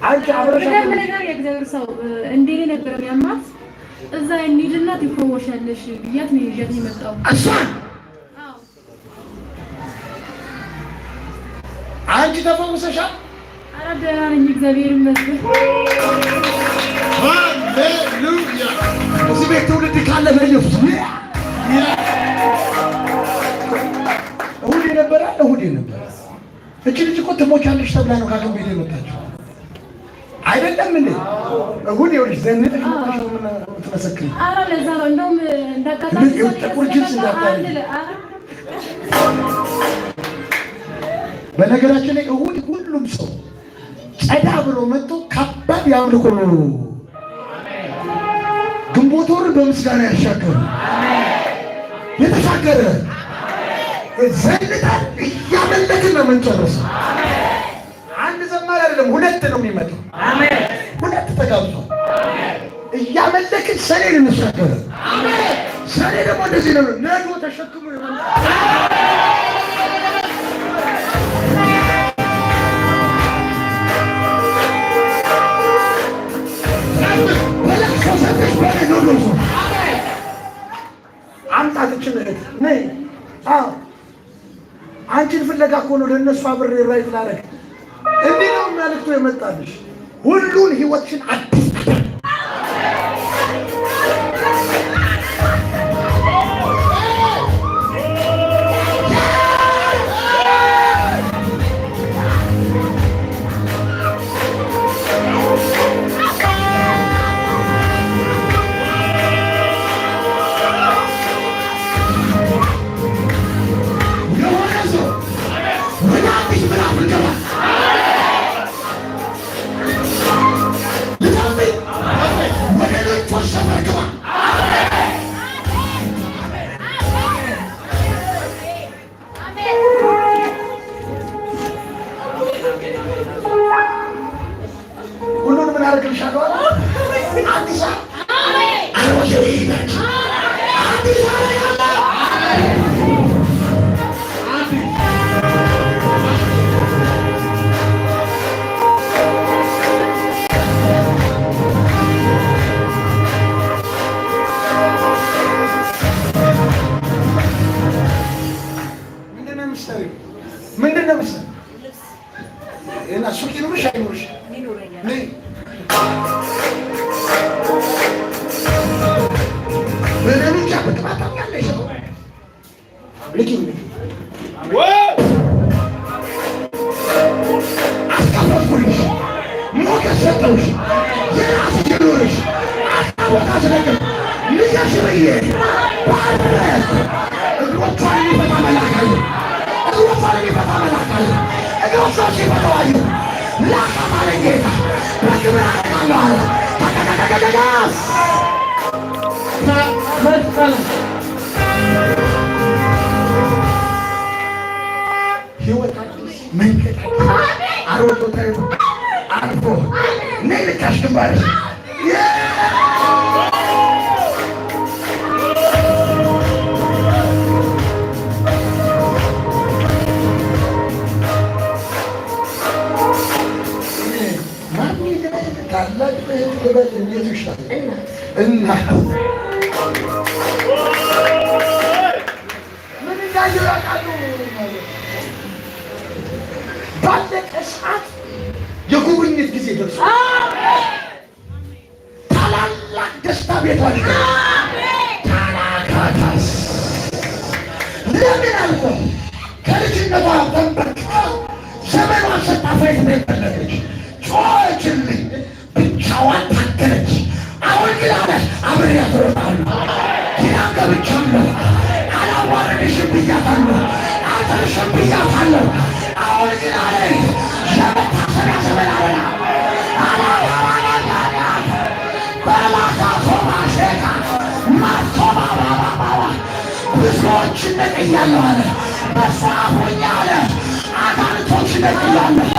አንቺ አብረሽ ምን ነገር የእግዚአብሔር ሰው እንዴ ነበር የሚያማት እዛ እንሂድና ትፈወሻለሽ ብያት ነው ይዤት የመጣው እሷ አንቺ ተፈውሰሻል? ኧረ ደህና ነኝ እግዚአብሔር ይመስገን። ሃሌሉያ። እዚህ ቤት ትውልድ ካለ በኢየሱስ እሑድ የነበረ እሑድ የነበረ እቺ ልጅ እኮ ትሞቻለሽ ተብላ ነው ካገም ቤት የመጣችው አይደለም እንዴ? እሑድ ይኸውልሽ ዘንጥ ትመሰክሪ። ኧረ ለዛ ነው እንደውም እንዳቃጣኝ ጥቁር ጅንስ እንዳታረጊ። በነገራችን ላይ እሑድ ሁሉም ሰው ጸዳ ብሎ መጥቶ ከባድ ያምልኮ ግንቦት ወር በምስጋና ያሻገረ የተሻገረ ዘንጣ እያመለክን ነው የምንጨርሰው። አንድ ዘማሪ አይደለም ሁለት ነው የሚመጣው። አሜን። ሁለት ተጋብቷል። እያመለክን ሰኔን እንሻገረ። አሜን። ሰኔ ደግሞ እንደዚህ ነው ነዶ ተሸክሞ ይመጣል። አንቺን ፍለጋ እኮ ነው ለእነሱ አብሬ ራይት ላደርግ እንዲህ ነው መልዕክቱ የመጣልሽ። ሁሉን ህይወትሽን አዲስ ምንድን ነው መሰለኝ እና ሱቅ ይኑርሽ አይኑርሽ በደረጃ በጥባታ ያለሽ ነው ልኪ አስታወቁልሽ ሞገስ ሰጠውሽ የራስ ይኑርሽ አስታወቃት ነገር ልጃሽ በየ ባረክ እግሮቿን የሚፈታ መልአክ አለ እግሮቿን የሚፈታ መልአክ አለ እግሮቿን ሲፈታዋዩ ላካ ባለ ጌታ በክብር አረጋለሁ አለ ተቀቀቀቀቀቀስ መስቀል ህይወት አዲስ መንገድ አሮቶ ታይቶ አርፎ ነይ ልካሽ ግንባርሽ ታላቅ ህይወት እንዴት ይሻላል እና ምን እንዳየው ያውቃሉ። ባለቀ ሰዓት የጉብኝት ጊዜ ደርሷል። ታላላቅ ደስታ ቤቷን ታላካታስ ለምን አልቆ ከልጅነቷ ተንበርክካ ዘመኗን ስታፈት ነው የፈለገች ጮኸችልኝ ብቻዋን ታገለች። አሁን ግን አለ አብሬያት እሮጣለሁ ኪዳን ገብቻለሁ አላዋረድሽም ብያታለሁ አልተውሽም ብያታለሁ። አሁን ግን አለ የመታሰቢያ ዘመን አለና በላካቶማሼካ ማቶባባባባ ብዙዎችን ነቅያለሁ አለ በስራ ሆኜ አለ አጋንንቶችን ነቅያለሁ